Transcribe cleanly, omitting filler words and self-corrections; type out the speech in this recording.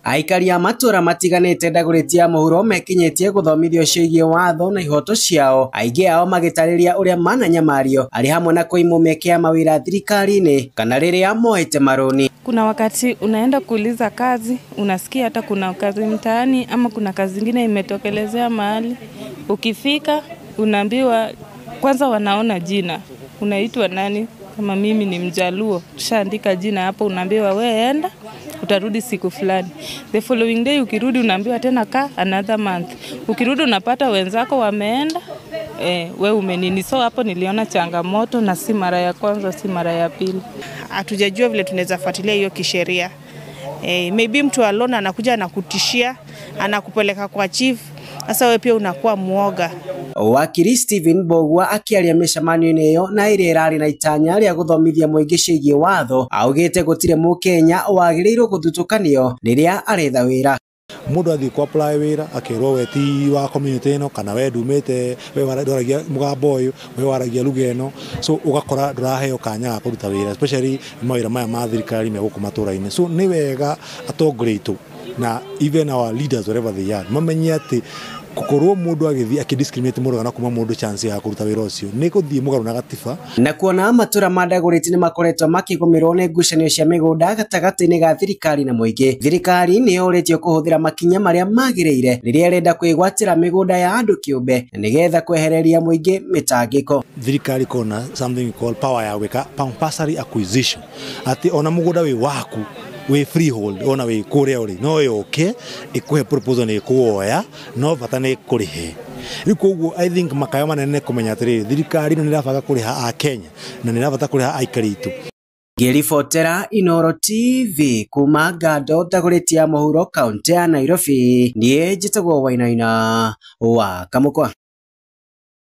Aikari a matura matiganite ndaguritia muhuro mekinyetie guthomithio ciĩgiĩ watho na ihoto ciao, aingĩ ao magitariria uria mananyamario ari hamwe na kuimwo mĩeke ya mawĩra thirikari-inĩ kana rĩrĩa moete maroni. Kuna wakati unaenda kuuliza kazi, unasikia hata kuna kazi mtaani ama kuna kazi nyingine imetokelezea mahali. Ukifika unaambiwa kwanza wanaona jina. Unaitwa nani? Kama mimi ni Mjaluo, tushaandika jina hapo, unaambiwa wewe enda, utarudi siku fulani. The following day ukirudi unaambiwa tena ka another month. Ukirudi unapata wenzako wameenda, wewe umenini. So hapo niliona changamoto na si mara ya kwanza, si mara ya pili. Hatujajua vile tunaweza fuatilia hiyo kisheria. Maybe mtu alone anakuja anakutishia, anakupeleka kwa chief. Sasa wewe pia unakuwa muoga. Wakiri Stephen Bogwa akiaria mĩcemanio-inĩ ĩyo na ĩrĩa ĩrarĩ na itanya rĩa gũthomithia mũingĩ ciĩgiĩ watho, augĩte gũtirĩ Mũkenya wagĩrĩirwo gũthutũkanio rĩrĩa aretha wĩra. Mũndũ athiĩ ku apply wĩra akerwo we ti wa community ĩno kana we ndumĩte we waragia mũgambo ũyũ we waragia lugha ĩno, so ugakora ndũraheo kanya ga kũruta wĩra, especially mawĩra maya ma thirikari me gũkũ matũra-inĩ. So nĩ wega atongoria aitũ na even our leaders wherever they are mamenye atĩ kukorwo mundu agithii akidiscriminate mũndũ na kuma mundu chance ya kuruta wĩra ũcio nĩ gũthiĩ mũgarũ na gatiba. Na kuona matura mandagũrĩti nĩ makoretwo makĩgũmĩrwo nĩ ngucanio cia mĩgũnda gatagatĩ-inĩ ga thirikari na mũingĩ, thirikari nĩ yũrĩtio kũhũthĩra makinya marĩa magĩrĩire rĩrĩa ĩrenda kwĩgwatĩra mĩgũnda ya andũ kĩũmbe nĩgetha kwehereria mũingĩ mĩtangĩko. Thirikari kona something called power ya gwĩka compulsory acquisition, atĩ ona mũgũnda wĩ waku we freehold ona we kuria uri no yoke ikuhe proposal ni kuoya no bata ni kurihe. Riu koguo I think makayo manene kumenya atiri thirikari no nirabaga kuriha a Kenya na nirabata kuriha aikari itu. Ngĩribotera Inooro TV kuma Gando ndagũrĩtia mũhuro kaunti ya Nairobi, niĩ njĩtagwo Wainaina wa Kamũkwa.